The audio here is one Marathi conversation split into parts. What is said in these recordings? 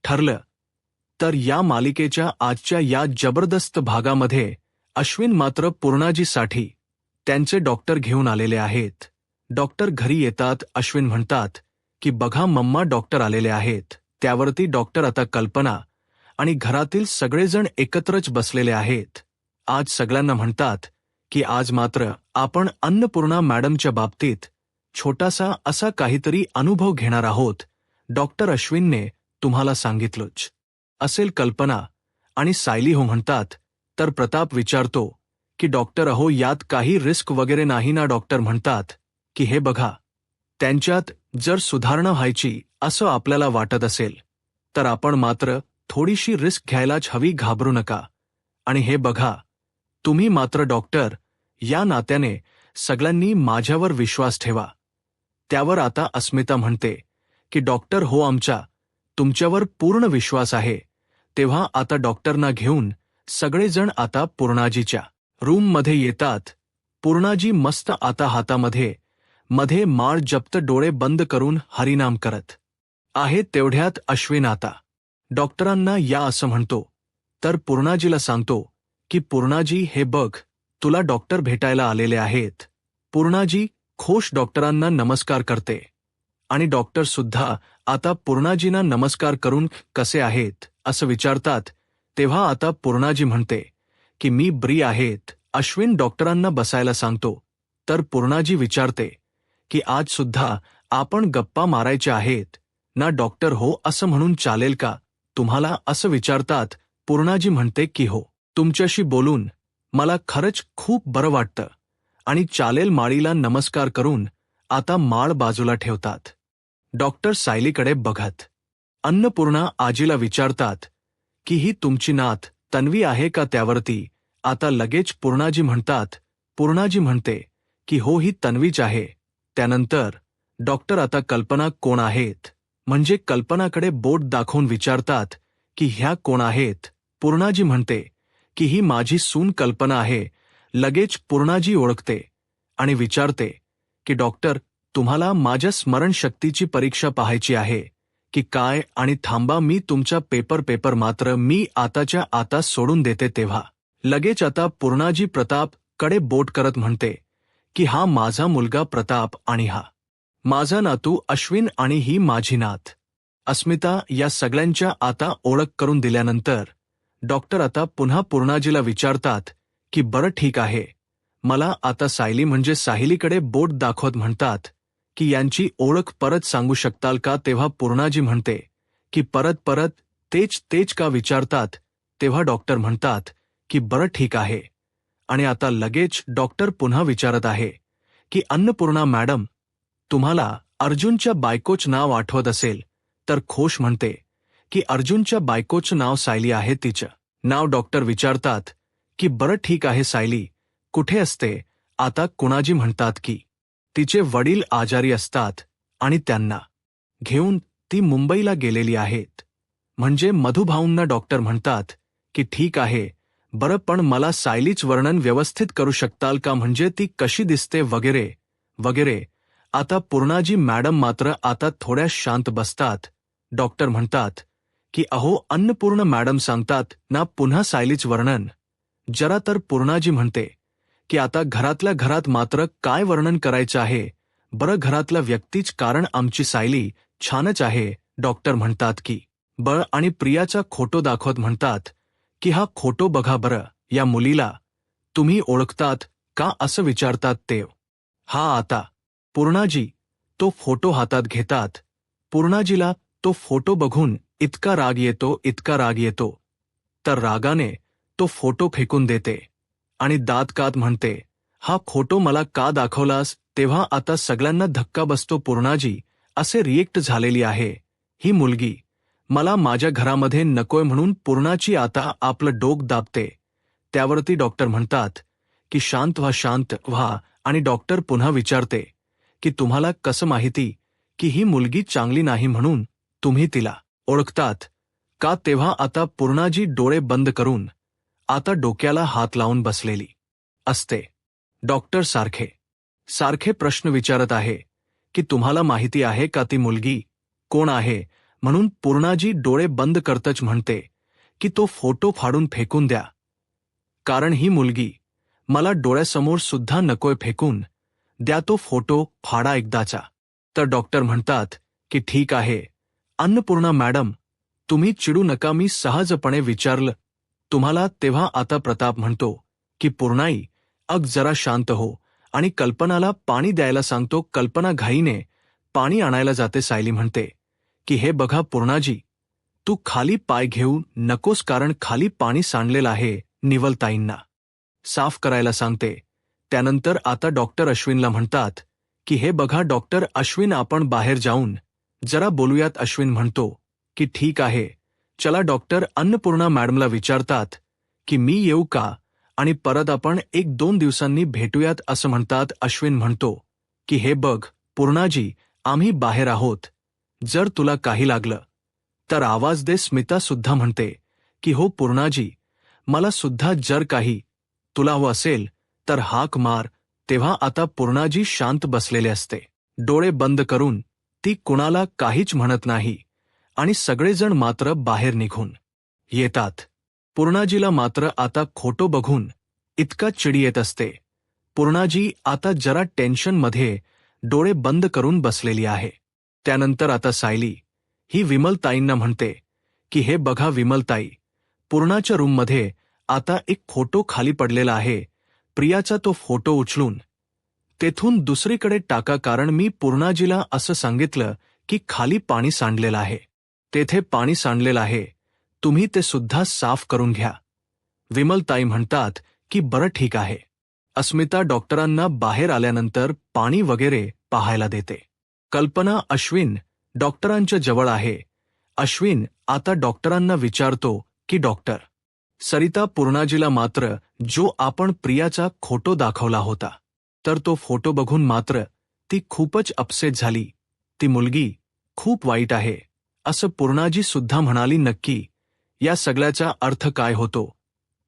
ठरलं. तर या मालिकेच्या आजच्या या जबरदस्त भागामध्ये अश्विन मात्र पूर्णाजीसाठी त्यांचे डॉक्टर घेऊन आलेले आहेत. डॉक्टर घरी येतात. अश्विन म्हणतात की बघा मम्मा, डॉक्टर आलेले आहेत. त्यावरती डॉक्टर आता कल्पना आणि घरातील सगळेजण एकत्रच बसलेले आहेत. आज सगळ्यांना म्हणतात की आज मात्र आपण अन्नपूर्णा मॅडमच्या बाबतीत छोटासा असा काहीतरी अनुभव घेणार आहोत. डॉक्टर अश्विनने तुम्हाला सांगितलंच असेल. कल्पना आणि सायली हो म्हणतात. तर प्रताप विचारतो की डॉक्टर अहो, यात काही रिस्क वगैरे नाही ना? डॉक्टर म्हणतात की हे बघा, त्यांच्यात जर सुधारणा व्हायची असं आपल्याला वाटत असेल तर आपण मात्र थोडीशी रिस्क घ्यायलाच हवी. घाबरू नका. आणि हे बघा, तुम्ही मात्र डॉक्टर या नात्याने सगळ्यांनी माझ्यावर विश्वास ठेवा. त्यावर आता अस्मिता म्हणते की डॉक्टर हो, आमचा तुमच्यावर पूर्ण विश्वास आहे. तेव्हा आता डॉक्टरना घेऊन सगळेजण आता पूर्णाजीच्या रूममध्ये येतात. पूर्णाजी मस्त आता हातामध्ये मध्ये माळ जप्त, डोळे बंद करून हरिनाम करत आहे. तेवढ्यात अश्विन आता डॉक्टरांना या असं म्हणतो. तर पूर्णाजीला सांगतो की पूर्णाजी हे बघ, तुला डॉक्टर भेटायला आलेले आहेत. पूर्णाजी खोश डॉक्टरांना नमस्कार करते आणि डॉक्टर सुद्धा आता पूर्णाजींना नमस्कार करून कसे आहेत असं विचारतात. तेव्हा आता पूर्णाजी म्हणते की मी बरी आहेत. अश्विन डॉक्टरांना बसायला सांगतो. तर पूर्णाजी विचारते की आज सुद्धा आपण गप्पा मारायच्या आहेत ना डॉक्टर? हो असं म्हणून चालेल का तुम्हाला असं विचारतात. पूर्णाजी म्हणते की हो, तुमच्याशी बोलून मला खरंच खूप बरं वाटतं आणि चालेल. माळीला नमस्कार करून आता माळ बाजूला ठेवतात. डॉक्टर सायलीकडे बघत अन्नपूर्णा आजीला विचारतात की ही तुमची नात तन्वी आहे का? त्यावरती आता लगेच पूर्णाजी म्हणतात. पूर्णाजी म्हणते की हो, ही तन्वीच आहे. त्यानंतर डॉक्टर आता कल्पना कोण आहेत म्हणजे कल्पनाकडे बोट दाखवून विचारतात की ह्या कोण आहेत? पूर्णाजी म्हणते की ही माझी सून कल्पना आहे. लगेच पूर्णाजी ओळखते आणि विचारते की डॉक्टर, तुम्हाला माझ्या स्मरणशक्तीची परीक्षा पाहायची आहे की काय? आणि थांबा, मी तुमचा पेपर मात्र मी आताच्या आता सोडून देते. तेव्हा लगेच आता पूर्णाजी प्रताप कडे बोट करत म्हणते की हा माझा मुलगा प्रताप आणि हा माझा नातू अश्विन आणि ही माझी नात अस्मिता. या सगळ्यांच्या आता ओळख करून दिल्यानंतर डॉक्टर आता पुन्हा पूर्णाजीला विचारतात की बरं ठीक आहे, मला आता सायली म्हणजे साहिलीकडे बोट दाखवत म्हणतात की यांची ओळख परत सांगू शकताल का? तेव्हा पूर्णाजी म्हणते की परत तेच का विचारतात. तेव्हा डॉक्टर म्हणतात की बरं ठीक आहे. आणि आता लगेच डॉक्टर पुन्हा विचारत आहे की अन्नपूर्णा मॅडम, तुम्हाला अर्जुनच्या बायकोचं नाव आठवत असेल तर? खोश म्हणते की अर्जुनच्या बायकोचं नाव सायली आहे. तिचं नाव डॉक्टर विचारतात की बरं ठीक आहे, सायली कुठे असते आता? कुणाजी म्हणतात की तिचे वडील आजारी असतात आणि त्यांना घेऊन ती मुंबईला गेलेली आहेत. म्हणजे मधुभाऊंना. डॉक्टर म्हणतात की ठीक आहे, बरं पण मला सायलीच वर्णन व्यवस्थित करू शकताल का? म्हणजे ती कशी दिसते वगैरे. आता पूर्णाजी मॅडम मात्र आता थोड्या शांत बसतात. डॉक्टर म्हणतात की अहो अन्नपूर्ण मॅडम सांगतात ना पुन्हा सायलीच वर्णन जरा. तर पूर्णाजी म्हणते की आता घरातल्या घरात मात्र काय वर्णन करायचं आहे? बरं घरातला व्यक्तीच, कारण आमची सायली छानच आहे. डॉक्टर म्हणतात की बरं. आणि प्रियाचा फोटो दाखवत म्हणतात की हा फोटो बघा बरं, या मुलीला तुम्ही ओळखतात का असं विचारतात ते. हा आता पूर्णाजी तो फोटो हातात घेतात. पूर्णाजीला तो फोटो बघून इतका राग येतो तर रागाने तो फोटो फेकून देते आणि दात कात म्हणते, हा फोटो मला का दाखवलास? तेव्हा आता सगळ्यांना धक्का बसतो. पूर्णाजी असे रिएक्ट झालेली आहे ही मुलगी, मला माझ्या घरामध्ये नकोय म्हणून पूर्णाची आता आपलं डोक दाबते. त्यावरती डॉक्टर म्हणतात की शांत व्हा. आणि डॉक्टर पुन्हा विचारते की तुम्हाला कसं माहिती की ही मुलगी चांगली नाही म्हणून? तुम्ही तिला ओळखतात का? तेव्हा आता पूर्णाजी डोळे बंद करून आता डोक्याला हात लावून बसलेली असते. डॉक्टर सारखे प्रश्न विचारत आहे की तुम्हाला माहिती आहे का ती मुलगी कोण आहे? म्हणून पूर्णाजी डोळे बंद करतच म्हणते की तो फोटो फाडून फेकून द्या, कारण ही मुलगी मला डोळ्यासमोर सुद्धा नकोय, फेकून द्या तो फोटो, फाडा एकदाचा. तर डॉक्टर म्हणतात की ठीक आहे अन्नपूर्णा मॅडम, तुम्ही चिडू नका, मी सहजपणे विचारलं तुम्हाला. तेव्हा आता प्रताप म्हणतो की पूर्णाई अग जरा शांत हो आणि कल्पनाला पाणी द्यायला सांगतो. कल्पना घाईने पाणी आणायला जाते. सायली म्हणते की हे बघा पूर्णाजी, तू खाली पाय घेऊ नकोस, कारण खाली पाणी सांडलेलं आहे. निवलताईंना साफ करायला सांगते. त्यानंतर आता डॉक्टर अश्विनला म्हणतात की हे बघा डॉक्टर अश्विन, आपण बाहेर जाऊन जरा बोलूयात. अश्विन म्हणतो की ठीक आहे चला. डॉक्टर अन्नपूर्णा मॅडमला विचारतात की मी येऊ का आणि परत आपण 1-2 दिवसांनी भेटूयात असं म्हणतात. अश्विन म्हणतो की हे बघ पूर्णाजी, आम्ही बाहेर आहोत, जर तुला काही लागलं तर आवाज दे. स्मिता सुद्धा म्हणते की हो पूर्णाजी, मला सुद्धा जर काही तुला हवं असेल तर हाक मार. तेव्हा आता पूर्णाजी शांत बसलेले असते, डोळे बंद करून. ती कुणाला काहीच म्हणत नाही आणि सगळेजण मात्र बाहेर निघून येतात. पूर्णाजीला मात्र आता खोटं बघून इतका चिडी येत असते. पूर्णाजी आता जरा टेन्शनमध्ये डोळे बंद करून बसलेली आहे. त्यानंतर आता सायली ही विमलताईंना म्हणते की हे बघा विमलताई, पूर्णाच्या रूममध्ये आता एक फोटो खाली पडलेला आहे. प्रियाचा तो फोटो उचलून तेथून दुसरीकडे टाका, कारण मी पूर्णाजीला असं सांगितलं की खाली पाणी सांडलेलं आहे, तेथे पाणी सांडलेलं आहे, तुम्ही ते सुद्धा साफ करून घ्या. विमलताई म्हणतात की बरं ठीक आहे. अस्मिता डॉक्टरांना बाहेर आल्यानंतर पाणी वगैरे पाहायला देते. कल्पना अश्विन डॉक्टरांच्या जवळ आहे. अश्विन आता डॉक्टरांना विचारतो की डॉक्टर, सरिता पूर्णाजीला मात्र जो आपण प्रियाचा फोटो दाखवला होता, तर तो फोटो बघून मात्र ती खूपच अपसेट झाली. ती मुलगी खूप वाईट आहे असं पूर्णाजी सुद्धा म्हणाली. नक्की या सगळ्याचा अर्थ काय होतो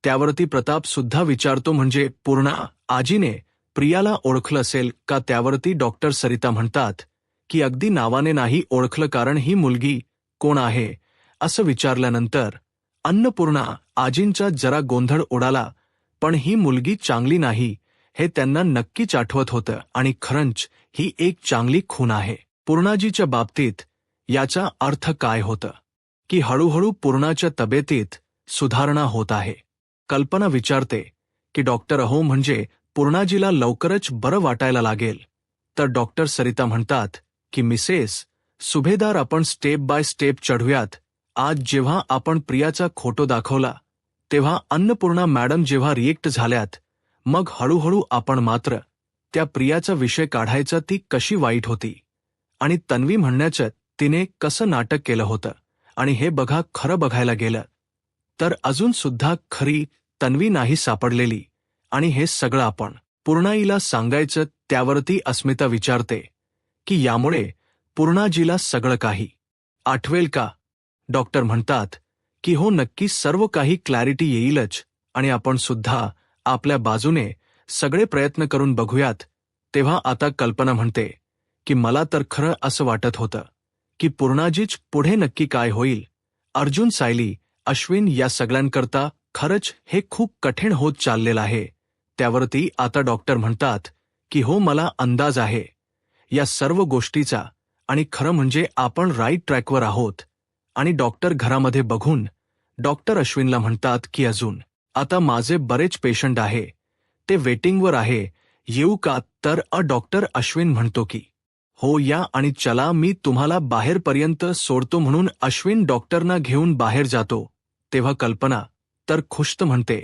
त्यावरती प्रताप सुद्धा विचारतो, म्हणजे पूर्णा आजीने प्रियाला ओळखलं असेल का. त्यावरती डॉक्टर सरिता म्हणतात की अगदी नावाने नाही ओळखलं, कारण ही मुलगी कोण आहे असं विचारल्यानंतर अन्नपूर्णा आजींचा जरा गोंधळ उडाला. पण ही मुलगी चांगली नाही हे त्यांना नक्कीच आठवत होतं आणि खरंच ही एक चांगली खून आहे. पूर्णाजीच्या बाबतीत याचा अर्थ काय होतं की हळूहळू पूर्णाच्या तब्येतीत सुधारणा होत आहे. कल्पना विचारते की डॉक्टर, अहो म्हणजे पूर्णाजीला लवकरच बरं वाटायला लागेल. तर डॉक्टर सरिता म्हणतात की मिसेस सुभेदार, आपण स्टेप बाय स्टेप चढूयात. आज जेव्हा आपण प्रियाचा फोटो दाखवला तेव्हा अन्नपूर्णा मॅडम जेव्हा रिएक्ट झाल्यात, मग हळूहळू आपण मात्र त्या प्रियाचा विषय काढायचा, ती कशी वाईट होती आणि तन्वी म्हणण्याचं तिने कसं नाटक केलं होतं. आणि हे बघा, खरं बघायला गेलं तर अजून सुद्धा खरी तन्वी नाही सापडलेली आणि हे सगळं आपण पूर्णाईला सांगायचं. त्यावरती अस्मिता विचारते की यामुळे पूर्णाजीला सगळं काही आठवेल का. डॉक्टर म्हणतात की हो नक्की, सर्व काही क्लॅरिटी येईलच आणि आपण सुद्धा आपल्या बाजूने सगळे प्रयत्न करून बघूयात. तेव्हा आता कल्पना म्हणते की मला तर खरं असं वाटत होतं की पूर्णाजीच पुढे नक्की काय होईल. अर्जुन, सायली, अश्विन या सगळ्यांकरता खरंच हे खूप कठीण होत चाललेलं आहे. त्यावरती आता डॉक्टर म्हणतात की हो मला अंदाज आहे या सर्व गोष्टीचा आणि खरं म्हणजे आपण राईट ट्रॅकवर आहोत. आणि डॉक्टर घरामध्ये बघून डॉक्टर अश्विनला म्हणतात की अजून आता माझे बरेच पेशंट आहे, ते वेटिंगवर आहे, येऊ का. तर डॉक्टर अश्विन म्हणतो की हो या आणि चला, मी तुम्हाला बाहेरपर्यंत सोडतो. म्हणून अश्विन डॉक्टरना घेऊन बाहेर जातो. तेव्हा कल्पना तर खुष्ट म्हणते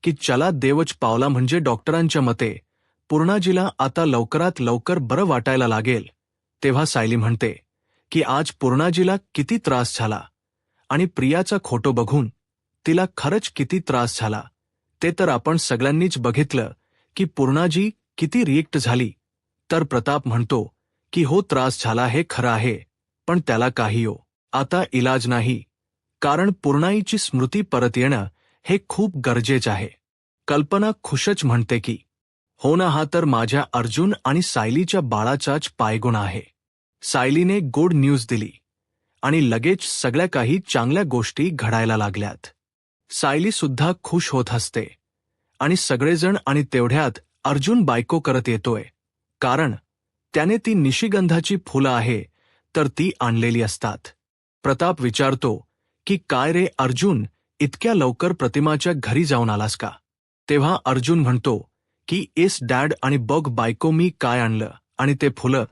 की चला देवच पावला, म्हणजे डॉक्टरांच्या मते पूर्णाजीला आता लवकरात लवकर बरं वाटायला लागेल. तेव्हा सायली म्हणते की आज पूर्णाजीला किती त्रास झाला आणि प्रियाचा फोटो बघून तिला खरंच किती त्रास झाला ते तर आपण सगळ्यांनीच बघितलं की पूर्णाजी किती रिएक्ट झाली. तर प्रताप म्हणतो की हो त्रास झाला हे खरं आहे, पण त्याला काही आता इलाज नाही, कारण पूर्णाईची स्मृती परत येणं हे खूप गरजेचं आहे. कल्पना खुशच म्हणते की हो ना, हा तर माझ्या अर्जुन आणि सायलीच्या बाळाचाच पायगुण आहे. सायलीने गुड न्यूज दिली आणि लगेच सगळ्या काही चांगल्या गोष्टी घडायला लागल्यात. सायली सुद्धा खुश होत हसते आणि सगळेजण आणि तेवढ्यात अर्जुन बायको करत येतोय, कारण त्याने ती निशिगंधाची फुलं आहे तर ती आणलेली असतात. प्रताप विचारतो की काय रे अर्जुन, इतक्या लवकर प्रतिमाच्या घरी जाऊन आलास का? तेव्हा अर्जुन म्हणतो की एस डॅड, आणि बघ बायको मी काय आणलं, आणि ते फुलं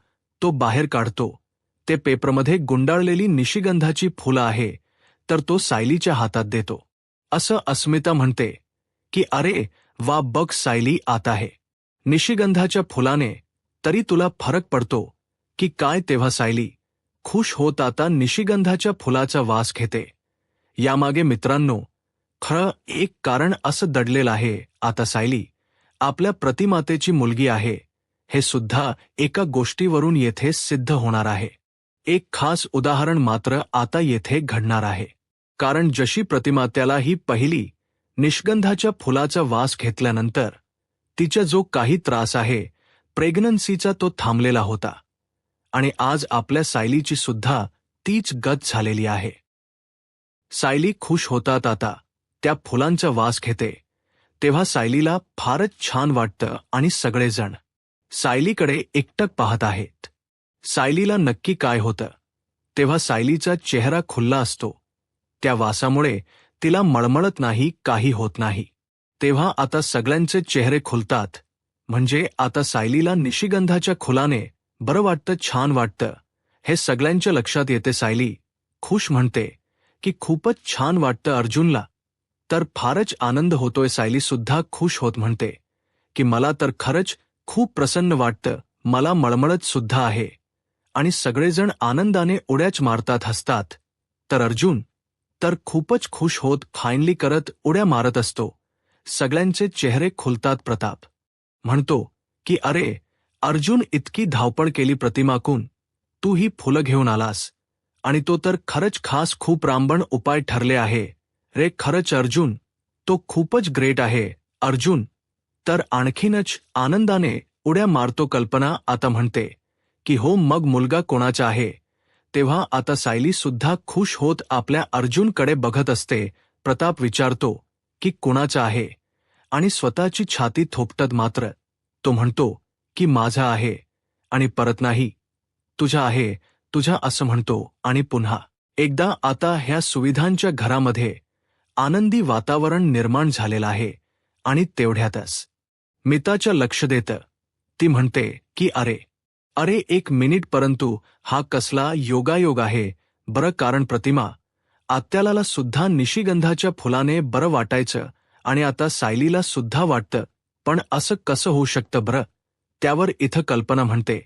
तो बाहेर काढतो. ते पेपरमध्ये गुंडाळलेली निशिगंधाची फुलं आहे तर तो सायलीच्या हातात देतो. असं अस्मिता म्हणते की अरे वा, बघ सायली आत आहे निशिगंधाच्या फुलाने, तरी तुला फरक पडतो की काय? तेव्हा सायली खुश होत आता निशिगंधाच्या फुलाचा वास घेते. यामागे मित्रांनो खरं एक कारण असं दडलेलं आहे. आता सायली आपल्या प्रतिमातेची मुलगी आहे हे सुद्धा एका गोष्टीवरून येथे सिद्ध होणार आहे. एक खास उदाहरण मात्र आता येथे घडणार आहे. कारण जशी प्रतिमात्याला ही पहिली निष्गंधाच्या फुलाचा वास घेतल्यानंतर तिचा जो काही त्रास आहे प्रेग्नन्सीचा तो थांबलेला होता, आणि आज आपल्या सायलीची सुद्धा तीच गत झालेली आहे. सायली खुश होतात आता त्या फुलांचा वास घेते तेव्हा सायलीला फारच छान वाटतं आणि सगळेजण सायलीकडे एकटक पाहत आहेत. सायलीला नक्की काय होतं? तेव्हा सायलीचा चेहरा खुल्ला असतो. त्या वासामुळे तिला मळमळत नाही, काही होत नाही. तेव्हा आता सगळ्यांचे चेहरे खुलतात, म्हणजे आता सायलीला निशिगंधाच्या फुलाने बरं वाटतं, छान वाटतं हे सगळ्यांच्या लक्षात येते. सायली खुश म्हणते की खूपच छान वाटतं अर्जुनला तर फारच आनंद होतोय. सायली सुद्धा खुश होत म्हणते की मला तर खरंच खूप प्रसन्न वाटतं, मला मळमळत सुद्धा आहे. आणि सगळेजण आनंदाने उड्याच मारतात, हसतात. तर अर्जुन तर खूपच खुश होत फायनली करत उड्या मारत असतो. सगळ्यांचे चेहरे खुलतात. प्रताप म्हणतो की अरे अर्जुन, इतकी धावपळ केली प्रतिमाकून, तू ही फुलं घेऊन आलास, आणि तो तर खरंच खास खूप रामबण उपाय ठरले आहे रे. खरंच अर्जुन, तो खूपच ग्रेट आहे. अर्जुन तर आणखीनच आनंदाने उड्या मारतो. कल्पना आता म्हणते की हो, मग मुलगा कोणाचा आहे? तेव्हा आता सायली सुद्धा खुश होत आपल्या अर्जुनकडे बघत असते. प्रताप विचारतो की कोणाचा आहे, आणि स्वतःची छाती थोपटत मात्र तो म्हणतो की माझा आहे, आणि परत नाही, तुझा आहे, तुझा असं म्हणतो. आणि पुन्हा एकदा आता ह्या सुविधांच्या घरामध्ये आनंदी वातावरण निर्माण झालेलं आहे. आणि तेवढ्यातच मिताच्या लक्ष देतं. ती म्हणते की अरे अरे एक मिनिट, परंतु हा कसला योगायोग आहे बरं, कारण प्रतिमा आत्याला सुद्धा निशिगंधाच्या फुलाने बरं वाटायचं, आणि आता सायलीला सुद्धा वाटतं, पण असं कसं होऊ शकतं बरं? त्यावर इथं कल्पना म्हणते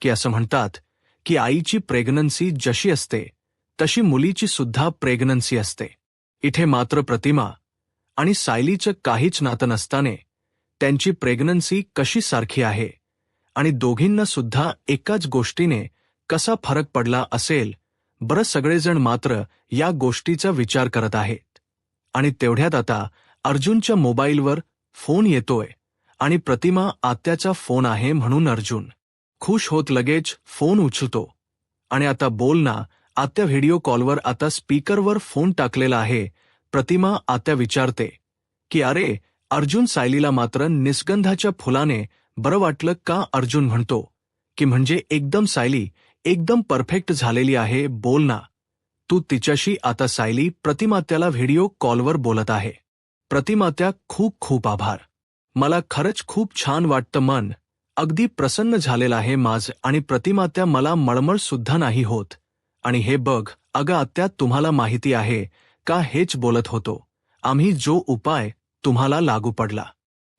की असं म्हणतात की आईची प्रेग्नन्सी जशी असते तशी मुलीची सुद्धा प्रेग्नन्सी असते. इथे मात्र प्रतिमा आणि सायलीचं काहीच नातं नसताने त्यांची प्रेग्नन्सी कशी सारखी आहे, आणि दोघींना सुद्धा एकाच गोष्टीने कसा फरक पडला असेल बरं? सगळेजण मात्र या गोष्टीचा विचार करत आहेत. आणि तेवढ्यात आता अर्जुनच्या मोबाईलवर फोन येतोय, आणि प्रतिमा आत्याचा फोन आहे म्हणून अर्जुन खुश होत लगेच फोन उचलतो. आणि आता बोल ना आत्या. व्हिडिओ कॉलवर आता स्पीकरवर फोन टाकलेला आहे. प्रतिमा आत्या विचारते की अरे अर्जुन, सायलीला मात्र निस्गंधाच्या फुलाने बरं वाटलं का? अर्जुन म्हणतो की म्हणजे एकदम सायली एकदम परफेक्ट झालेली आहे. बोल ना तू तिच्याशी आता. सायली प्रतिमात्याला व्हिडिओ कॉलवर बोलत आहे. प्रतिमात्या खूप खूप आभार, मला खरंच खूप छान वाटतं, मन अगदी प्रसन्न झालेलं आहे माझं. आणि प्रतिमात्या मला मळमळ सुद्धा नाही होत. आणि हे बघ अगं आत्या, तुम्हाला माहिती आहे का, हेच बोलत होतो आम्ही, जो उपाय तुम्हाला लागू पडला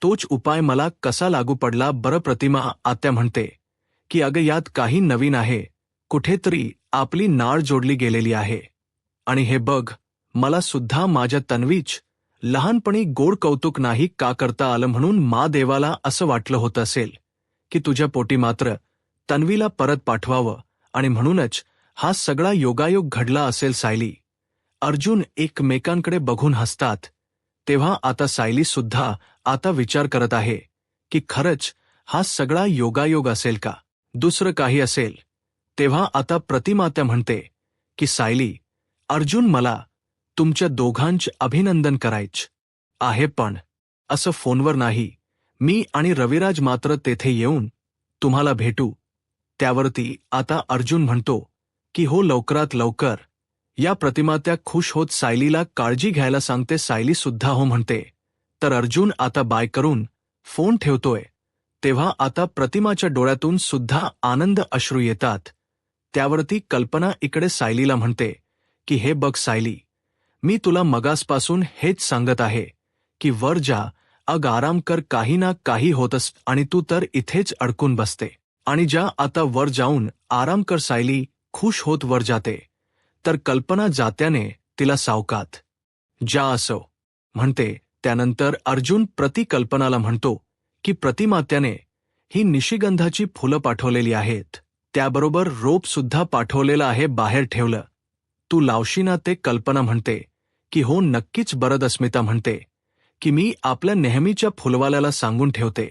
तोच उपाय मला कसा लागू पडला बरं? प्रतिमा आत्या म्हणते की अगं यात काही नवीन आहे, कुठेतरी आपली नाळ जोडली गेलेली आहे. आणि हे बघ, मला सुद्धा माझ्या तन्वीच लहानपणी गोड कौतुक नाही का करता आलं, म्हणून देवाला असं वाटलं होतं असेल की तुझ्या पोटी मात्र तन्वीला परत पाठवावं, आणि म्हणूनच हा सगळा योगायोग घडला असेल. सायली अर्जुन एकमेकांकडे बघून हसतात. तेव्हा आता सायली सुद्धा आता विचार करत आहे की खरंच हा सगळा योगायोग असेल का, दुसरं काही असेल? तेव्हा आता प्रतिमात्या म्हणते की सायली, अर्जुन मला तुमच्या दोघांचे अभिनंदन करायचे आहे, पण असं फोनवर नाही, मी आणि रविराज मात्र तेथे येऊन तुम्हाला भेटू. त्यावरती आता अर्जुन म्हणतो की हो, लवकरात लवकर. या प्रतिमा त्या खुश होत सायलीला काळजी घ्यायला सांगते. सायली सुद्धा हो म्हणते. तर अर्जुन आता बाय करून फोन ठेवतोय. तेव्हा आता प्रतिमाच्या डोळ्यातून सुद्धा आनंद अश्रू येतात. त्यावरती कल्पना इकडे सायलीला म्हणते की हे बघ सायली, मी तुला मगासपासून हेच सांगत आहे की वर जा, अग आराम कर, काही ना काही होतस आणि तू तर इथेच अडकून बसते. आणि ज्या आता वर जाऊन आराम कर. सायली खुश होत वर जाते. तर कल्पना जात्याने तिला सावकात जा असो म्हणते. त्यानंतर अर्जुन कल्पनाला म्हणतो की प्रतिमा, त्याने ही निशिगंधाची फुलं पाठवलेली आहेत, त्याबरोबर रोप सुद्धा पाठवलेलं आहे, बाहेर ठेवलं, तू लावशीना ते. कल्पना म्हणते की हो नक्कीच. बरं. अस्मिता म्हणते की मी आपल्या नेहमीच्या फुलवाल्याला सांगून ठेवते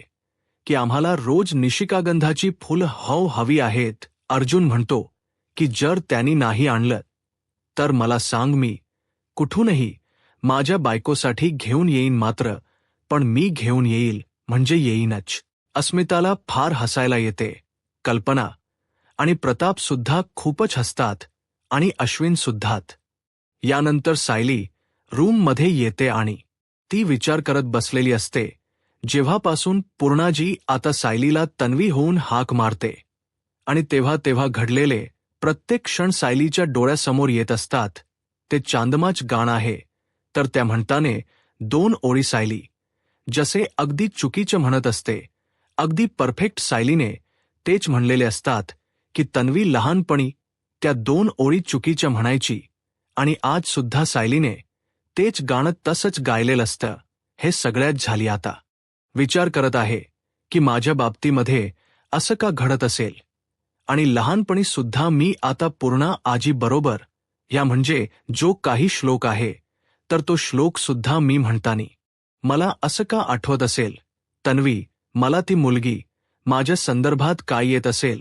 की आम्हाला रोज निशिकागंधाची फुलं हवी आहेत. अर्जुन म्हणतो की जर त्यांनी नाही आणलं तर मला सांग, मी कुठूनही माझ्या बायकोसाठी घेऊन येईन. मात्र पण मी घेऊन येईल म्हणजे येईनच. अस्मिताला फार हसायला येते. कल्पना आणि प्रताप सुद्धा खूपच हसतात आणि अश्विन सुद्धात. यानंतर सायली रूममध्ये येते आणि ती विचार करत बसलेली असते. जेव्हापासून पूर्णाजी आता सायलीला तन्वी होऊन हाक मारते आणि तेव्हा घडलेले प्रत्येक क्षण सायलीच्या डोळ्यासमोर येत असतात. ते चांदमाच गाणं आहे. तर त्या म्हणताने 2 ओळी सायली जसे अगदी चुकीचं म्हणत असते, अगदी परफेक्ट सायलीने तेच म्हणलेले असतात की तन्वी लहानपणी त्या 2 ओळी चुकीच्या म्हणायची आणि आज सुद्धा सायलीने तेच गाणं तसंच गायलेलं असतं. हे सगळ्यात झाली आता विचार करत आहे की माझ्या बाबतीमध्ये असं का घडत असेल. आणि लहानपणी सुद्धा मी आता पूर्णा आजी बरोबर, या म्हणजे जो काही श्लोक आहे तर तो श्लोक सुद्धा मी म्हणतानी मला असं का आठवत असेल. तन्वी, मला ती मुलगी माझ्या संदर्भात काय येत असेल,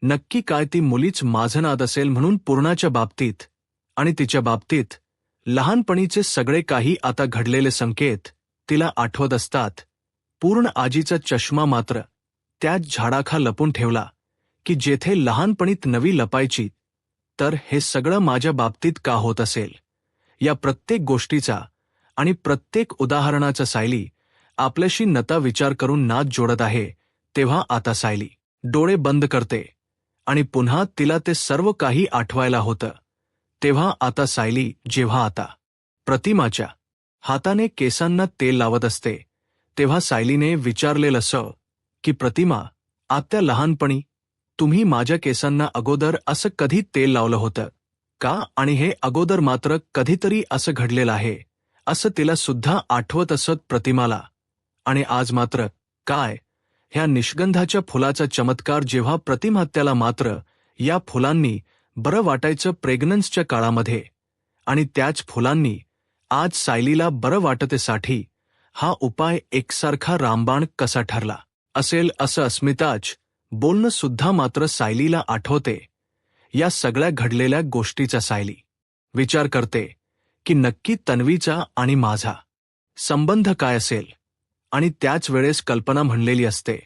नक्की काय ती मुलीच माझं नाद असेल म्हणून पूर्णाच्या बाबतीत आणि तिच्या बाबतीत लहानपणीचे सगळे काही आता घडलेले संकेत तिला आठवत असतात. पूर्ण आजीचा चष्मा मात्र त्याच झाडाखा लपून ठेवला की जेथे लहानपणीत नवी लपायची. तर हे सगळं माझ्या बाबतीत का होत असेल. या प्रत्येक गोष्टीचा आणि प्रत्येक उदाहरणाचा सायली आपल्याशी नता विचार करून नाद जोडत आहे. तेव्हा आता सायली डोळे बंद करते आणि पुन्हा तिला ते सर्व काही आठवायला होतं. तेव्हा आता सायली जेव्हा आता प्रतिमाच्या हाताने केसांना तेल लावत असते, तेव्हा सायलीने विचारलेलं असं की प्रतिमा, आत्या लहानपणी तुम्ही माझ्या केसांना अगोदर असं कधी तेल लावलं होतं का, आणि हे अगोदर मात्र कधीतरी असं घडलेलं आहे असं तिला सुद्धा आठवत असत प्रतिमाला. आणि आज मात्र काय, ह्या निष्गंधाच्या फुलाचा चमत्कार. जेव्हा प्रतिमा, त्याला मात्र या फुलांनी बरं वाटायचं प्रेग्नन्सच्या काळामध्ये, आणि त्याच फुलांनी आज सायलीला बरं वाटतेसाठी हा उपाय एकसारखा रामबाण कसा ठरला असेल असं अस्मिताच बोलणं सुद्धा मात्र सायलीला आठवते. या सगळ्या घडलेल्या गोष्टीचा सायली विचार करते की नक्की तन्वीचा आणि माझा संबंध काय असेल. आणि त्याच वेळेस कल्पना म्हणलेली असते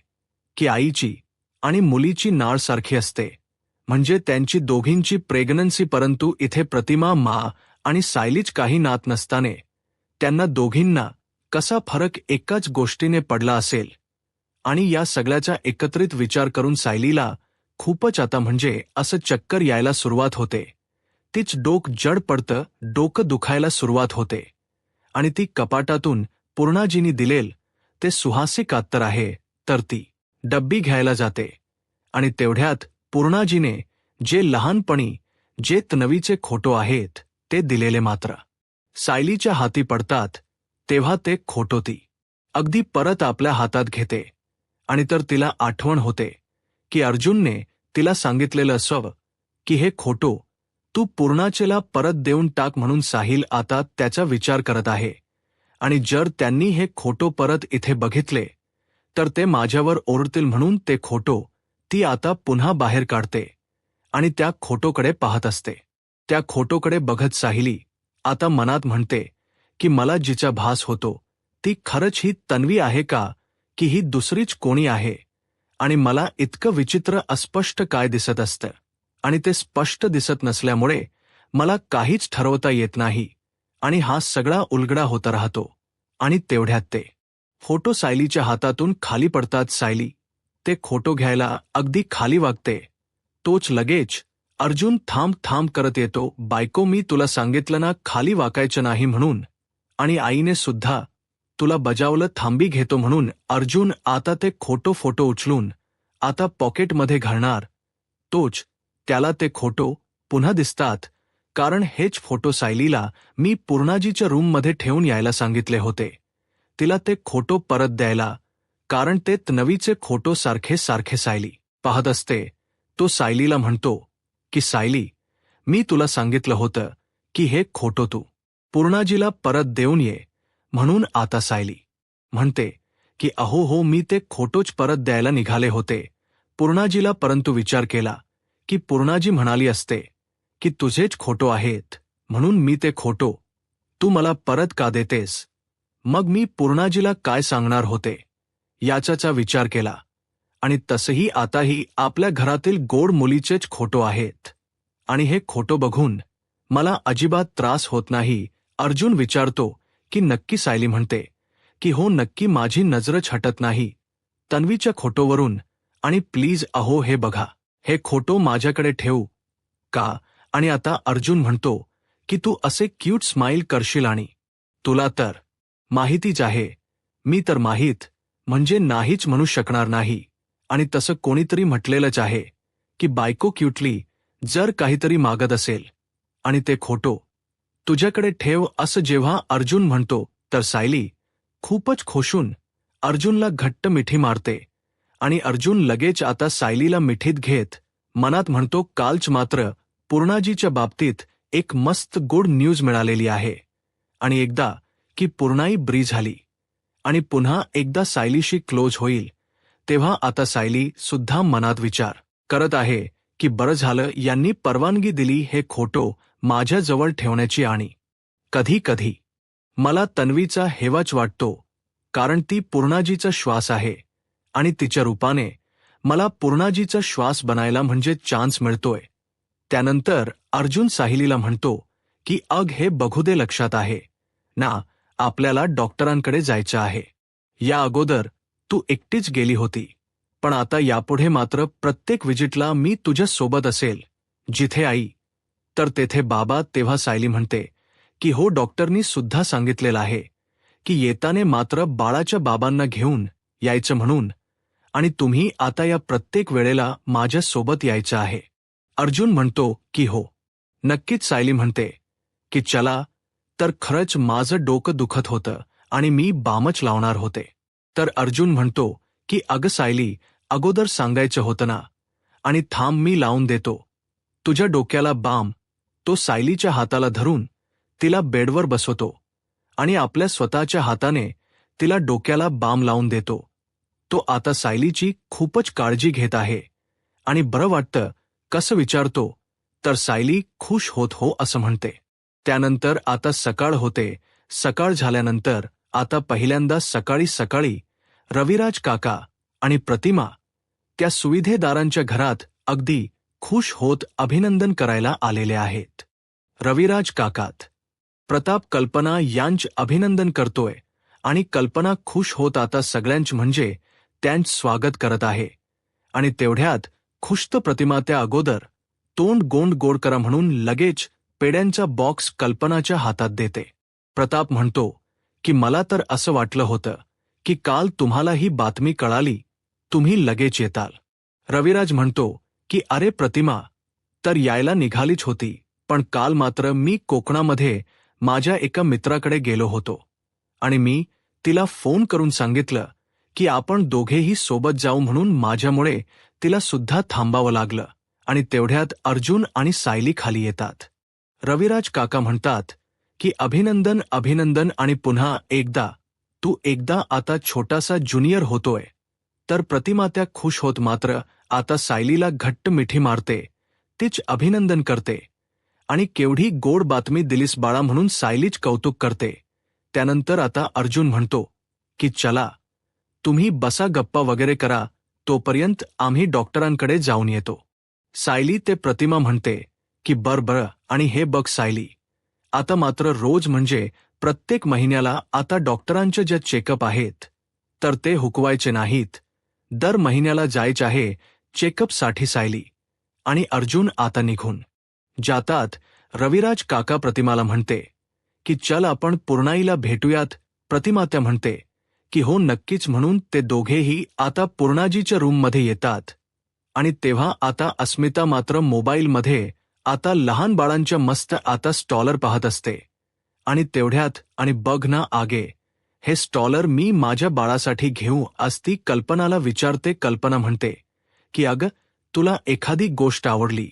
की आईची आणि मुलीची नाळ सारखी असते, म्हणजे त्यांची दोघींची प्रेग्नन्सी. परंतु इथे प्रतिमा मा आणि सायलीच काही नात नसताने त्यांना दोघींना कसा फरक एकाच गोष्टीने पडला असेल. आणि या सगळ्याचा एकत्रित विचार करून सायलीला खूपच आता म्हणजे असं चक्कर यायला सुरुवात होते. तीच डोकं जड पडतं, डोकं दुखायला सुरुवात होते. आणि ती कपाटातून पूर्णाजीनी दिलेल ते सुहासिक अत्तर आहे तर ती डब्बी घ्यायला जाते. आणि तेवढ्यात पूर्णाजीने जे लहानपणी जे तन्वीचे खोटो आहेत ते दिलेले मात्र सायलीच्या हाती पडतात. तेव्हा ते खोटो ती अगदी परत आपल्या हातात घेते. आणि तर तिला आठवण होते की अर्जुनने तिला सांगितलेलं असावं की हे खोटो तू पूर्णाचेला परत देऊन टाक म्हणून. साहिल आता त्याचा विचार करत आहे आणि जर त्यांनी हे खोटो परत इथे बघितले तर ते माझ्यावर ओरडतील म्हणून ते खोटो ती आता पुन्हा बाहेर काढते आणि त्या खोटोकडे पाहत असते. त्या फोटोकडे बघत सायली आता मनात म्हणते की मला जिचा भास होतो ती खरंच ही तन्वी आहे का, की ही दुसरीच कोणी आहे. आणि मला इतकं विचित्र अस्पष्ट काय दिसत असतं, आणि ते स्पष्ट दिसत नसल्यामुळे मला काहीच ठरवता येत नाही, आणि हा सगळा उलगडा होता राहतो. आणि तेवढ्यात ते फोटो सायलीच्या हातातून खाली पडतात. सायली ते फोटो घ्यायला अगदी खाली वागते. तोच लगेच अर्जुन थांब थांब करत येतो. बायको, मी तुला सांगितलं ना खाली वाकायचं नाही म्हणून, आणि आईने सुद्धा तुला बजावलं थांबी घेतो म्हणून. अर्जुन आता ते फोटो उचलून आता पॉकेटमध्ये घालणार. तोच त्याला ते फोटो पुन्हा दिसतात, कारण हेच फोटो सायलीला मी पूर्णाजीच्या रूममध्ये ठेवून यायला सांगितले होते, तिला ते फोटो परत द्यायला, कारण ते तन्वीचे फोटो सारखे सारखे सायली पाहत असते. तो सायलीला म्हणतो की सायली, मी तुला सांगितलं होतं की हे फोटो तू पूर्णाजीला परत देऊन ये म्हणून. आता सायली म्हणते की अहो हो, मी ते फोटोच परत द्यायला निघाले होते पूर्णाजीला, परंतु विचार केला की पूर्णाजी म्हणाली असते की तुझेच फोटो आहेत म्हणून मी ते फोटो तू मला परत का देतेस. मग मी पूर्णाजीला काय सांगणार होते याचा विचार केला. आणि तसंही आताही आपल्या घरातील गोड मुलीचेच फोटो आहेत, आणि हे फोटो बघून मला अजिबात त्रास होत नाही. अर्जुन विचारतो की नक्की. सायली म्हणते की हो नक्की, माझी नजरच हटत नाही तन्वीच्या फोटोवरून. आणि प्लीज अहो हे बघा, हे फोटो माझ्याकडे ठेवू का. आणि आता अर्जुन म्हणतो की तू असे क्यूट स्माईल करशील, आणि तुला तर माहितीच आहे, मी तर माहीत म्हणजे नाहीच म्हणू शकणार नाही. आणि तसं कोणीतरी म्हटलेलंच आहे की बायको क्यूटली जर काहीतरी मागत असेल आणि ते फोटो तुझ्याकडे ठेव, असं जेव्हा अर्जुन म्हणतो तर सायली खूपच खोशून अर्जुनला घट्ट मिठी मारते. आणि अर्जुन लगेच आता सायलीला मिठीत घेत मनात म्हणतो, कालच मात्र पूर्णाजीच्या बाबतीत एक मस्त गुड न्यूज मिळालेली आहे, आणि एकदा की पूर्णाई ब्री झाली आणि पुन्हा एकदा सायलीशी क्लोज होईल, तेव्हा आता सायली सुद्धा मनात विचार करत आहे की बरं झालं यांनी परवानगी दिली हे फोटो माझ्याजवळ ठेवण्याची. आणि कधी कधी मला तन्वीचा हेवाच वाटतो, कारण ती पूर्णाजीचा श्वास आहे, आणि तिच्या रूपाने मला पूर्णाजीचा श्वास बनायला म्हणजे चान्स मिळतोय. त्यानंतर अर्जुन सायलीला म्हणतो की अग हे बघू दे, लक्षात आहे ना आपल्याला डॉक्टरांकडे जायचं आहे. या अगोदर तू एकटीच गेली होती, पण आता यापुढे मात्र प्रत्येक विजिटला मी तुझ्या सोबत असेल. जिथे आई तर तेथे बाबा. तेव्हा सायली म्हणते की हो, डॉक्टरनी सुद्धा सांगितलेलं आहे की येताने मात्र बाळाच्या बाबांना घेऊन यायचं म्हणून, आणि तुम्ही आता या प्रत्येक वेळेला माझ्या सोबत यायचं आहे. अर्जुन म्हणतो की हो नक्कीच. सायली म्हणते की चला तर. खरंच माझं डोकं दुखत होतं आणि मी बामच लावणार होते. तर अर्जुन म्हणतो की अगं सायली, अगोदर सांगायचं होतं ना, आणि थांब मी लावून देतो तुझ्या डोक्याला बाम. तो सायलीच्या हाताला धरून तिला बेडवर बसवतो आणि आपल्या स्वतःच्या हाताने तिला डोक्याला बाम लावून देतो. तो आता सायलीची खूपच काळजी घेत आहे आणि बरं वाटतं कसं विचारतो, तर सायली खुश होत हो असं म्हणते. त्यानंतर आता सकाळ होते. सकाळ झाल्यानंतर आता पहिल्यांदा सकाळी सकाळी रविराज काका आणि प्रतिमा त्या सुविधेदारांच्या घरात अगदी खुश होत अभिनंदन करायला आलेले आहेत. रविराज काकात प्रताप कल्पना यांचे अभिनंदन करतोय, आणि कल्पना खुश होत आता सगळ्यांच म्हणजे त्यांचं स्वागत करत आहे. आणि तेवढ्यात खुष्त प्रतिमा त्या अगोदर तोंड गोड करा म्हणून लगेच पेड्यांचा बॉक्स कल्पनाच्या हातात देते. प्रताप म्हणतो की मला तर असं वाटलं होतं की काल तुम्हाला ही बातमी कळाली तुम्ही लगेच येताल. रविराज म्हणतो की अरे प्रतिमा तर यायला निघालीच होती, पण काल मात्र मी कोकणामध्ये माझ्या एका मित्राकडे गेलो होतो, आणि मी तिला फोन करून सांगितलं की आपण दोघेही सोबत जाऊ म्हणून. माझ्यामुळे तिला सुद्धा थांबावं लागलं. आणि तेवढ्यात अर्जुन आणि सायली खाली येतात. रविराज काका म्हणतात की अभिनंदन अभिनंदन, आणि पुन्हा एकदा तू एकदा आता छोटासा ज्युनियर होतोय. तर प्रतिमा त्या खुश होत मात्र आता सायलीला घट्ट मिठी मारते, तीच अभिनंदन करते. आणि केवढी गोड बातमी दिलीस बाळा म्हणून सायलीच कौतुक करते. त्यानंतर आता अर्जुन म्हणतो की चला तुम्ही बसा गप्पा वगैरे करा, तोपर्यंत आम्ही डॉक्टरांकडे जाऊन येतो. सायली ते प्रतिमा म्हणते की बरं आणि हे बघ सायली, आता मात्र रोज म्हणजे प्रत्येक महिन्याला आता डॉक्टरांचे जे चेकअप आहेत तर ते हुकवायचे नाहीत, दर महिन्याला जायचे आहे चेकअपसाठी सायली. आणि अर्जुन आता निघून जातात. रविराज काका प्रतिमाला म्हणते की चल आपण पूर्णाईला भेटूयात. प्रतिमा त्या म्हणते की हो नक्कीच म्हणून ते दोघेही आता पूर्णाजीच्या रूममध्ये येतात. आणि तेव्हा आता अस्मिता मात्र मोबाईलमध्ये आता लहान बाळांच्या मस्त आता स्टॉलर पाहत असते. आणि तेवढ्यात आणि बघ ना आगे, हे स्टॉलर मी माझ्या बाळासाठी घेऊ असती कल्पनाला विचारते. कल्पना म्हणते की अगं तुला एखादी गोष्ट आवडली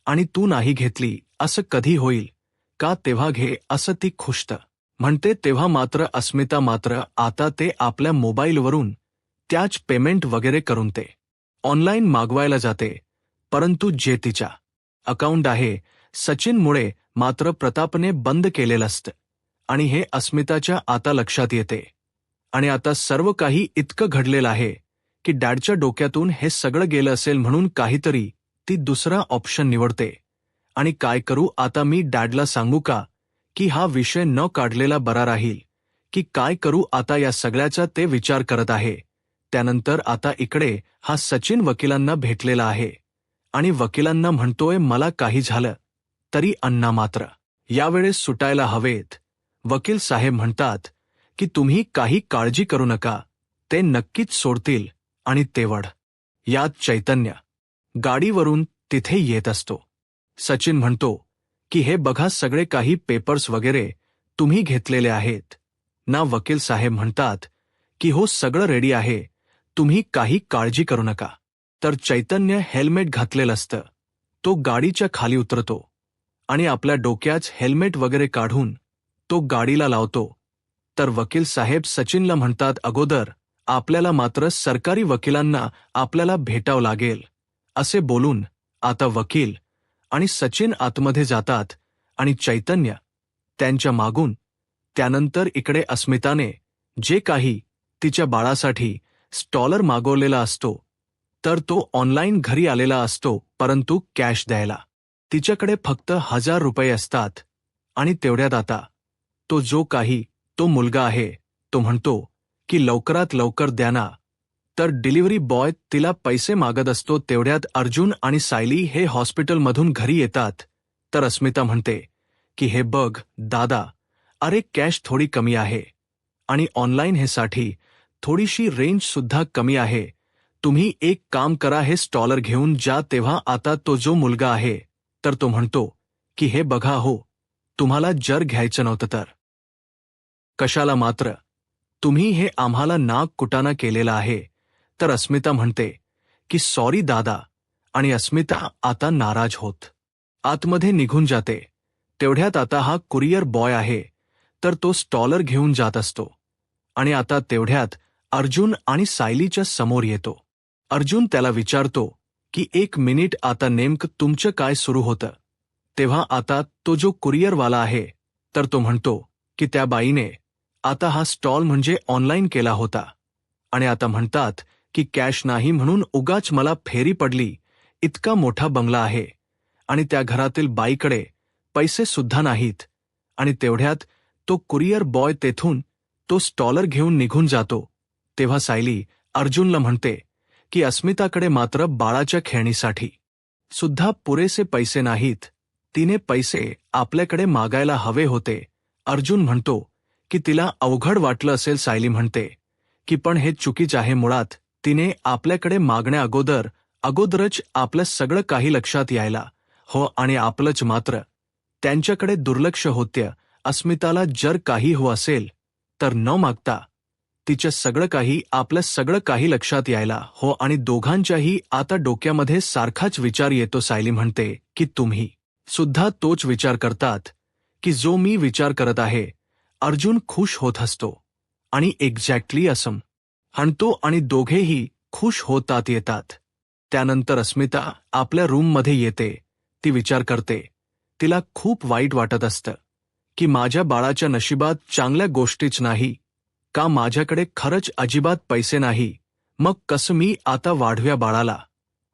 आणि तू नाही घेतली असं कधी होईल का, तेव्हा घे असं ती खुष्ट म्हणते. तेव्हा मात्र अस्मिता मात्र आता ते आपल्या मोबाईलवरून त्याच पेमेंट वगैरे करून ते ऑनलाईन मागवायला जाते. परंतु जे तिच्या अकाउंट आहे सचिनमुळे मात्र प्रतापने बंद केलेलं असतं. आणि हे अस्मिताच्या आता लक्षात येते. आणि आता सर्व काही इतकं घडलेलं आहे की डॅडच्या डोक्यातून हे सगळं गेलं असेल म्हणून काहीतरी ती दुसरा ऑप्शन निवडते. आणि काय करू आता, मी डॅडला सांगू का की हा विषय न काढलेला बरा राहील, की काय करू आता, या सगळ्याचा ते विचार करत आहे. त्यानंतर आता इकडे हा सचिन वकिलांना भेटलेला आहे आणि वकिलांना म्हणतोय मला काही झालं तरी अण्णा मात्र यावेळेस सुटायला हवेत. वकील साहेब म्हणतात की तुम्ही काही काळजी करू नका, ते नक्कीच सोडतील. आणि तेवढ यात चैतन्य गाडीवरून तिथे येत असतो. सचिन म्हणतो की हे बघा सगळे काही पेपर्स वगैरे तुम्ही घेतलेले आहेत ना. वकील साहेब म्हणतात की हो सगळं रेडी आहे, तुम्ही काही काळजी करू नका. तर चैतन्य हेल्मेट घातलेलं असतं, तो गाडीच्या खाली उतरतो आणि आपल्या डोक्याच हेल्मेट वगैरे काढून तो गाडीला लावतो. तर वकील साहेब सचिनला म्हणतात अगोदर आपल्याला मात्र सरकारी वकिलांना आपल्याला भेटावं लागेल असे बोलून आता वकील आणि सचिन आतमध्ये जातात आणि चैतन्य त्यांच्या मागून. त्यानंतर इकडे अस्मिताने जे काही तिच्या बाळासाठी स्टॉलर मागवलेला असतो तर तो ऑनलाईन घरी आलेला असतो, परंतु कॅश द्यायला तिच्याकडे फक्त 1000 रुपये असतात. आणि तेवढ्यात आता तो मुलगा आहे तो म्हणतो की लवकरात लवकर द्या ना. तर डिलिव्हरी बॉय तिला पैसे मागत असतो. तेवढ्यात अर्जुन आणि सायली हे हॉस्पिटलमधून घरी येतात. तर अस्मिता म्हणते की हे बघ दादा, अरे कॅश थोडी कमी आहे आणि ऑनलाईन हे साठी थोडीशी रेंज सुद्धा कमी आहे. तुम्ही एक काम करा, हे स्टॉलर घेऊन जा. तेव्हा आता तो जो मुलगा आहे तर तो म्हणतो की हे बघा हो, तुम्हाला जर घ्यायचं नव्हतं तर कशाला मात्र तुम्ही हे आम्हाला नाक कुटाणा केलेला आहे. तर अस्मिता म्हणते की सॉरी दादा. आणि अस्मिता आता नाराज होत आतमध्ये निघून जाते. तेवढ्यात आता हा कुरिअर बॉय आहे तर तो स्टॉलर घेऊन जात असतो. आणि आता तेवढ्यात अर्जुन आणि सायलीच्या समोर येतो. अर्जुन त्याला विचारतो की 1 मिनिट, आता नेमकं तुमचं काय सुरू होतं. तेव्हा आता तो जो कुरिअरवाला आहे तर तो म्हणतो की त्या बाईने आता हा स्टॉल म्हणजे ऑनलाईन केला होता आणि आता म्हणतात की कॅश नाही म्हणून उगाच मला फेरी पडली. इतका मोठा बंगला आहे आणि त्या घरातील बाईकडे पैसे सुद्धा नाहीत. आणि तेवढ्यात तो कुरिअर बॉय तेथून तो स्टॉलर घेऊन निघून जातो. तेव्हा सायली अर्जुनला म्हणते की अस्मिताकडे मात्र बाळाच्या खेळणीसाठी सुद्धा पुरेसे पैसे नाहीत, तिने पैसे आपल्याकडे मागायला हवे होते. अर्जुन म्हणतो की तिला अवघड वाटलं असेल. सायली म्हणते की पण हे चुकीच आहे, मुळात तिने आपल्याकडे मागण्या अगोदरच आपलं सगळं काही लक्षात यायला हो आणि आपलंच मात्र त्यांच्याकडे दुर्लक्ष होते. अस्मिताला जर काही हो असेल तर न मागता आपलं सगळं काही लक्षात यायला हो आणि दोघांच्याही आता डोक्यामध्ये सारखाच विचार येतो. सायली म्हणते की तुम्ही सुद्धा तोच विचार करतात की जो मी विचार करत आहे. अर्जुन खुश होत असतो आणि एक्झॅक्टली असं म्हणतो आणि दोघेही खुश होतात येतात. त्यानंतर अस्मिता आपल्या रूममध्ये येते. ती विचार करते तिला खूप वाईट वाटत असतं की माझ्या बाळाच्या नशिबात चांगल्या गोष्टीच नाही का, माझ्याकडे खरंच अजिबात पैसे नाही, मग कसं मी आता वाढव्या बाळाला.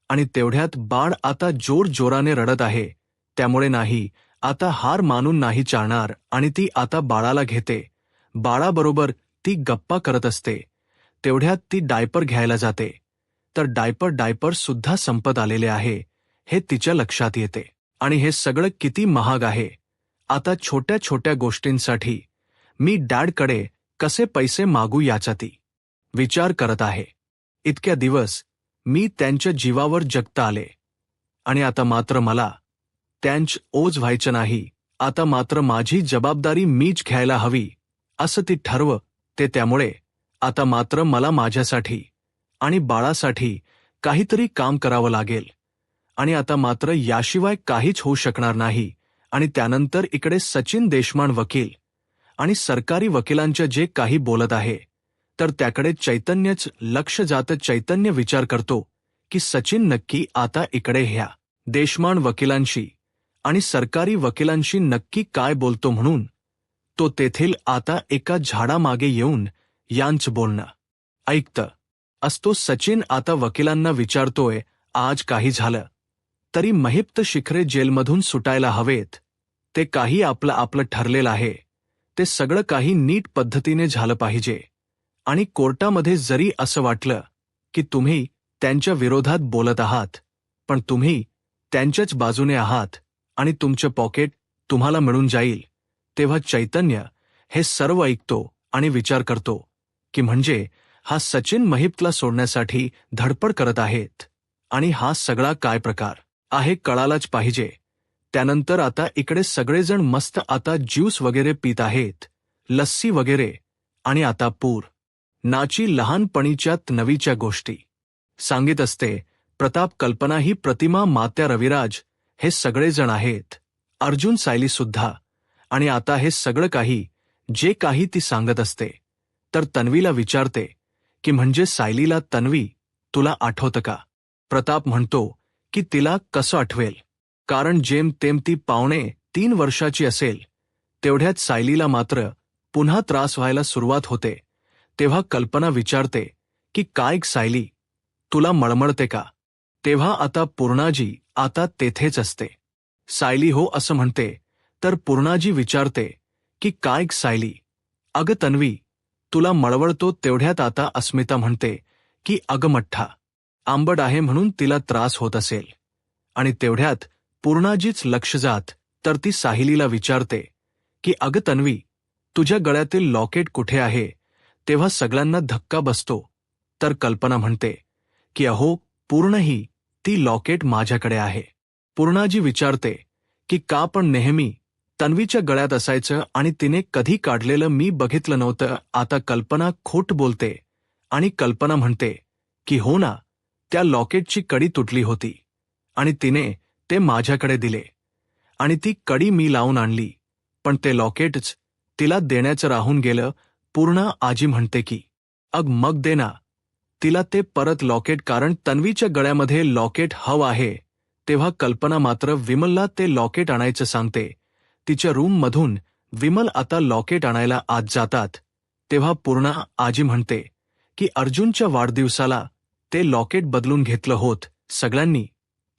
आणि तेवढ्यात बाळ आता जोराने रडत आहे, त्यामुळे नाही, आता हार मानून नाही चालणार आणि ती आता बाळाला घेते. बाळाबरोबर ती गप्पा करत असते. तेवढ्यात ती डायपर घ्यायला जाते. तर डायपर सुद्धा संपत आलेले आहे हे तिच्या लक्षात येते. आणि हे सगळं किती महाग आहे. आता छोट्या छोट्या गोष्टींसाठी मी डॅडकडे कसे पैसे मागू याचा ती विचार करत आहे. इतक्या दिवस मी त्यांच्या जीवावर जगता आले आणि आता मात्र मला त्यांच ओझ व्हायचं नाही. आता मात्र माझी जबाबदारी मीच घ्यायला हवी असं ती ठरवते. त्यामुळे आता मात्र मला माझ्यासाठी आणि बाळासाठी काहीतरी काम करावं लागेल आणि आता मात्र याशिवाय काहीच होऊ शकणार नाही. आणि त्यानंतर इकडे सचिन देशमान वकील आणि सरकारी वकिलांच्या जे काही बोलत आहे तर त्याकडे चैतन्यच लक्ष जातं. चैतन्य विचार करतो की सचिन नक्की आता इकडे ह्या देशमान वकिलांशी आणि सरकारी वकिलांशी नक्की काय बोलतो, म्हणून तो तेथील आता एका झाडामागे येऊन यांचं बोलणं ऐकतं असतो. सचिन आता वकिलांना विचारतोय, आज काही झालं तरी महिप्त शिखरे जेलमधून सुटायला हवेत. ते काही आपलं ठरलेलं आहे, ते सगळं काही नीट पद्धतीने झालं पाहिजे. आणि कोर्टामध्ये जरी असं वाटलं की तुम्ही त्यांच्या विरोधात बोलत आहात, पण तुम्ही त्यांच्याच बाजूने आहात आणि तुमचं पॉकेट तुम्हाला मिळून जाईल, तेव्हा चैतन्य हे सर्व ऐकतो आणि विचार करतो की म्हणजे हा सचिन महिप्तला सोडण्यासाठी धडपड करत आहेत आणि हा सगळा काय प्रकार आहे कळालाच पाहिजे. त्यानंतर आता इकडे सगळेजण मस्त आता ज्यूस वगैरे पित आहेत, लस्सी वगैरे. आणि आता पूर नाची लहानपणीच्या नवीच्या गोष्टी सांगित असते. प्रताप, कल्पना ही प्रतिमा, मात्या, रविराज हे सगळेजण आहेत, अर्जुन, सायली सुद्धा. आणि आता हे सगळं काही जे काही ती सांगत असते तर तन्वीला विचारते की म्हणजे सायलीला, तन्वी तुला आठवतं का? प्रताप म्हणतो की तिला कसं आठवेल, कारण जेमतेम ती 2.5 वर्षाची असेल. तेवढ्यात सायलीला मात्र पुन्हा त्रास व्हायला सुरुवात होते. तेव्हा कल्पना विचारते की काय सायली, तुला मळमळते का? तेव्हा आता पूर्णाजी आता तेथेच असते. सायली हो असं म्हणते तर पूर्णाजी विचारते की काय सायली, अगं तन्वी तुला मळवळतो. तेवढ्यात आता अस्मिता म्हणते की अगं मठ्ठा आंबट आहे म्हणून तिला त्रास होत असेल. आणि तेवढ्यात पूर्णाजीच लक्ष जात तर ती सायलीला विचारते की अगं तन्वी, तुझ्या गळ्यातील लॉकेट कुठे आहे? तेव्हा सगळ्यांना धक्का बसतो. तर कल्पना म्हणते की अहो पूर्णही ती लॉकेट माझ्याकडे आहे. पूर्णाजी विचारते की का, पण नेहमी तन्वीच्या गळ्यात असायचं आणि तिने कधी काढलेलं मी बघितलं नव्हतं. आता कल्पना खोट बोलते आणि कल्पना म्हणते की हो ना, त्या लॉकेटची कडी तुटली होती आणि तिने ते माझ्याकडे दिले आणि ती कडी मी लावून आणली, पण ते लॉकेटच तिला देण्याचं राहून गेलं. पूर्णा आजी म्हणते की मग दे ना तिला ते परत लॉकेट, कारण तन्वीच्या गळ्यामध्ये लॉकेट हवं आहे. तेव्हा कल्पना मात्र विमलला ते लॉकेट आणायचं सांगते. तिच्या रूममधून विमल आता लॉकेट आणायला आत जातात. तेव्हा पूर्णा आजी म्हणते की अर्जुनच्या वाढदिवसाला ते लॉकेट बदलून घेतलं होत सगळ्यांनी,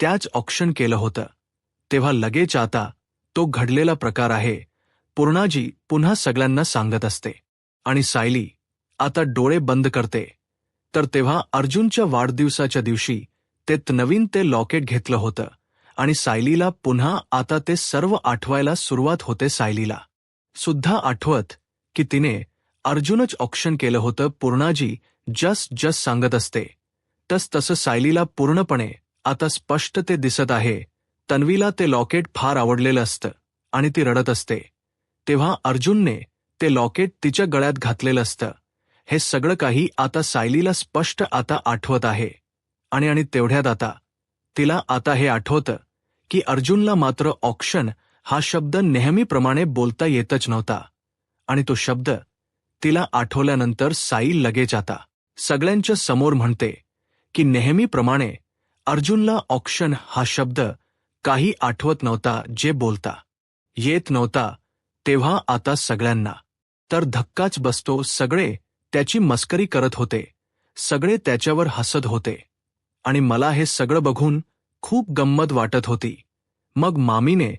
त्याच ऑक्शन केलं होतं. तेव्हा लगेच आता तो घडलेला प्रकार आहे. पूर्णाजी पुन्हा सगळ्यांना सांगत असते आणि सायली आता डोळे बंद करते. तर तेव्हा अर्जुनच्या वाढदिवसाच्या दिवशी नवीन ते लॉकेट घेतलं होतं आणि सायलीला पुन्हा आता ते सर्व आठवायला सुरुवात होते. सायलीला सुद्धा आठवत की तिने अर्जुनच ऑक्शन केलं होतं. पूर्णाजी जस्ट सांगत असते तसं सायलीला पूर्णपणे आता स्पष्ट ते दिसत आहे. तन्वीला ते लॉकेट फार आवडलेलं असतं आणि ती रडत असते. तेव्हा अर्जुनने ते लॉकेट तिच्या गळ्यात घातलेलं असतं. हे सगळं काही आता सायलीला स्पष्ट आता आठवत आहे. आणि तेवढ्यात आता तिला आता हे आठवतं की अर्जुनला मात्र ऑक्शन हा शब्द नेहमीप्रमाणे बोलता येतच नव्हता. आणि तो शब्द तिला आठवल्यानंतर साई लगेच आता सगळ्यांच्या समोर म्हणते की नेहमीप्रमाणे अर्जुनला ऑक्शन हा शब्द काही आठवत नव्हता, जे बोलता येत नव्हता, तेव्हा आता सगळ्यांना तर धक्काच बसतो. सगळे त्याची मस्करी करत होते, सगळे त्याच्यावर हसत होते आणि मला हे सगळं बघून खूप गंमत वाटत होती. मग मामीने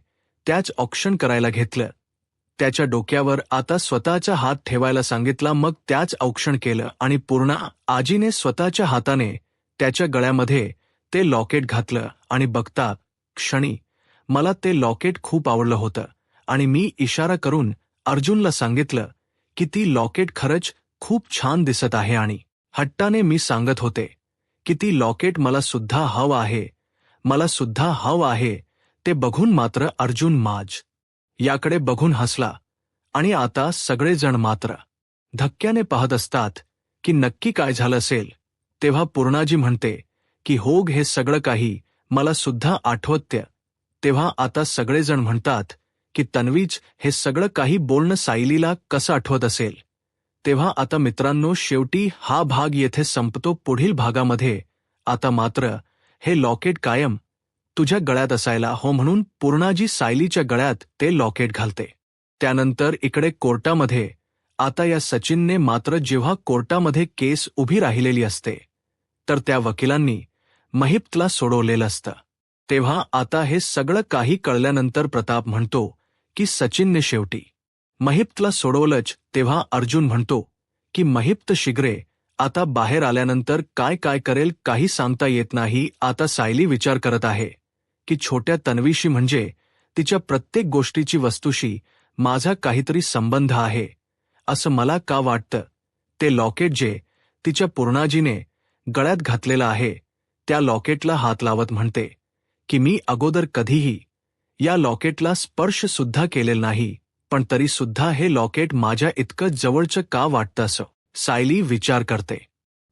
त्याच औक्षण करायला घेतलं. त्याच्या डोक्यावर आता स्वतःचा हात ठेवायला सांगितला. मग त्याच औक्षण केलं आणि पूर्णा आजीने स्वतःच्या हाताने त्याच्या गळ्यामध्ये ते लॉकेट घातलं आणि बघता क्षणी मला ते लॉकेट खूप आवडलं होतं आणि मी इशारा करून अर्जुनला सांगितलं की ती लॉकेट खरंच खूप छान दिसत आहे आणि हट्टाने मी सांगत होते की ती लॉकेट मला सुद्धा हवं आहे, मला सुद्धा हवं आहे. ते बघून मात्र अर्जुन याकडे बघून हसला आणि आता सगळेजण मात्र धक्क्याने पाहत असतात की नक्की काय झालं असेल. तेव्हा पूर्णाजी म्हणते की होग हे सगळं काही मला सुद्धा आठवतं. तेव्हा आता सगळेजण म्हणतात की तन्वीच हे सगळं काही बोलणं सायलीला कसं आठवत असेल. तेव्हा आता मित्रांनो, शेवटी हा भाग येथे संपतो. पुढील भागामध्ये आता मात्र हे लॉकेट कायम तुझ्या गळ्यात असायला हो म्हणून पूर्णाजी सायलीच्या गळ्यात ते लॉकेट घालते. त्यानंतर इकडे कोर्टामध्ये आता या सचिनने मात्र जेव्हा कोर्टामध्ये केस उभी राहिलेली असते तर त्या वकिलांनी महिपतला सोडवलेलं असतं. तेव्हा आता हे सगळं काही कळल्यानंतर प्रताप म्हणतो की सचिनने शेवटी महिपतला सोडवलंच. तेव्हा अर्जुन म्हणतो की महिप्त शीघ्र आता बाहेर आल्यानंतर काय काय करेल काही सांगता येत नाही. आता सायली विचार करत आहे की छोट्या तन्वीशी म्हणजे तिच्या प्रत्येक गोष्टीची वस्तूशी माझा काहीतरी संबंध आहे असं मला का वाटतं. ते लॉकेट जे तिच्या पूर्णाजीने गळ्यात घातलेलं आहे त्या लॉकेटला हात लावत म्हणते की मी अगोदर कधीही या लॉकेटला स्पर्श सुद्धा केलेला नाही, पण तरी सुद्धा हे लॉकेट माझ्या इतकं जवळचं का वाटतं असं सायली विचार करते.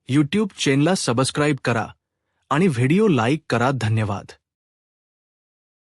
यूट्यूब चॅनलला सबस्क्राईब करा आणि व्हिडिओ लाईक करा. धन्यवाद.